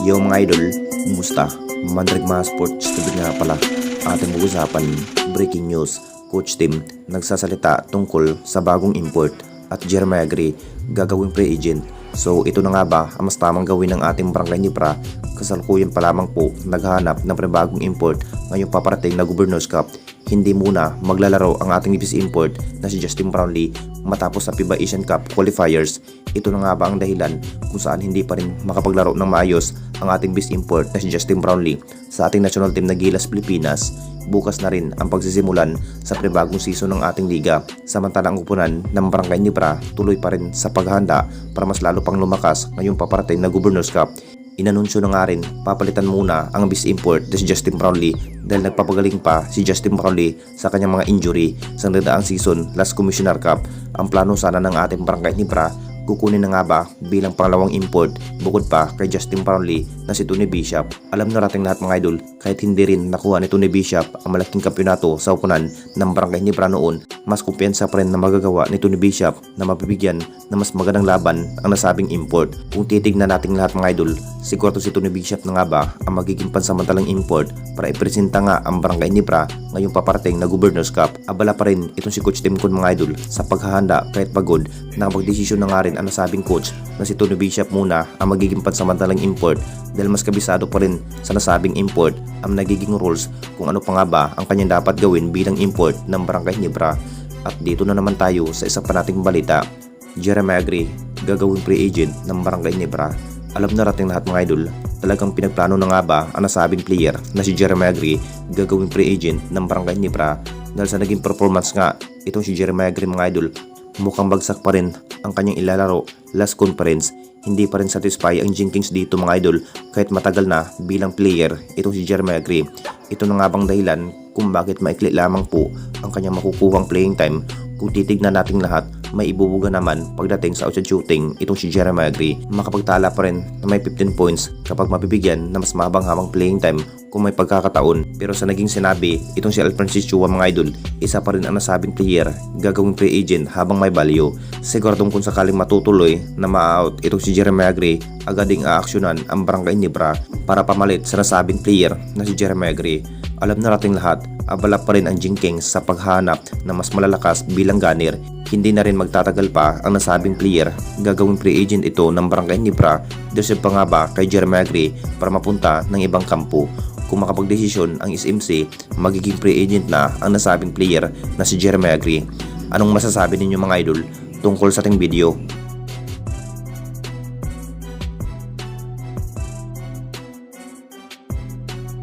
Yo mga idol, kumusta? Mandrigma Sports TV nga pala. Ating pag-usapan, breaking news. Coach Tim nagsasalita tungkol sa bagong import at Jeremiah Gray gagawing free agent. So ito na nga ba ang mas tamang gawin ng ating Barangay Nipra? Kasalukuyan pa lamang po naghahanap ng bagong import ngayong paparating na Governors Cup. Hindi muna maglalaro ang ating nipis import na si Justin Brownlee matapos sa FIBA Asian Cup qualifiers. Ito na nga ba ang dahilan kung saan hindi pa rin makapaglaro ng maayos ang ating bis import na si Justin Brownlee sa ating national team na Gilas Pilipinas? Bukas na rin ang pagsisimulan sa panibagong season ng ating liga. Samantalang ang kupunan ng Barangay Nipra tuloy pa rin sa paghahanda para mas lalo pang lumakas ngayong paparating na Governors Cup. Inanunsyo na nga rin papalitan muna ang bis import na si Justin Brownlee dahil nagpapagaling pa si Justin Brownlee sa kanyang mga injury sa nagdaang season last Commissioner Cup. Ang plano sana ng ating Barangay Nipra, kukunin na nga ba bilang pangalawang import bukod pa kay Justin Brownlee na si Tony Bishop. Alam na nating lahat mga idol, kahit hindi rin nakuha ni Tony Bishop ang malaking kampyonato sa upunan ng Barangay Nipra noon, mas kumpiyansa pa rin na magagawa ni Tony Bishop na mabibigyan na mas magandang laban ang nasabing import. Kung titignan nating lahat mga idol, siguro si Tony Bishop na nga ba ang magiging pansamantalang import para ipresenta nga ang Barangay Nipra ngayong paparating na Governors Cup. Abala pa rin itong si Coach Tim Kun mga idol sa paghahanda kahit pagod. Nakapagdesisyon na nga rin ang nasabing coach na si Tony Bishop muna ang magiging pansamantalang import dahil mas kabisado pa rin sa nasabing import ang nagiging rules kung ano pa nga ba ang kanyang dapat gawin bilang import ng Barangay Nipra. At dito na naman tayo sa isa pa nating balita. Jeremiah Gray gagawing free agent ng Barangay Nipra. Alam na natin lahat mga idol, talagang pinagplano na nga ba ang nasabing player na si Jeremiah Gray gagawing free agent ng Barangay Nipra dahil sa naging performance nga itong si Jeremiah Gray mga idol. Mukhang bagsak pa rin ang kanyang ilalaro last conference. Hindi pa rin satisfy ang Jenkins dito mga idol kahit matagal na bilang player itong si Jeremiah Gray. Ito na nga bang dahilan kung bakit maikli lamang po ang kanyang makukuhang playing time. Kung titignan nating lahat, may ibubuga naman pagdating sa outside shooting itong si Jeremiah Gray. Makapagtala pa rin na may 15 points kapag mabibigyan na mas mahabang-habang playing time kung may pagkakataon. Pero sa naging sinabi itong si Alfrancis Chua mga idol, isa pa rin ang nasabing player gagawing free agent habang may value. Siguradong kung sakaling matutuloy na ma-out itong si Jeremiah Gray, agad ding aaksyonan ang Barangay Nipra para pamalit sa nasabing player na si Jeremiah Gray. Alam na nating lahat, abala pa rin ang Jenkins sa paghanap na mas malalakas bilang gunner. Hindi na rin magtatagal pa ang nasabing player gagawing free agent ito ng Barangay Nipra. Deserve pa nga ba kay Jeremiah Gray para mapunta ng ibang kampo? Kung makapagdesisyon ang SMC, magiging free agent na ang nasabing player na si Jeremiah Gray. Anong masasabi ninyo mga idol tungkol sa ating video?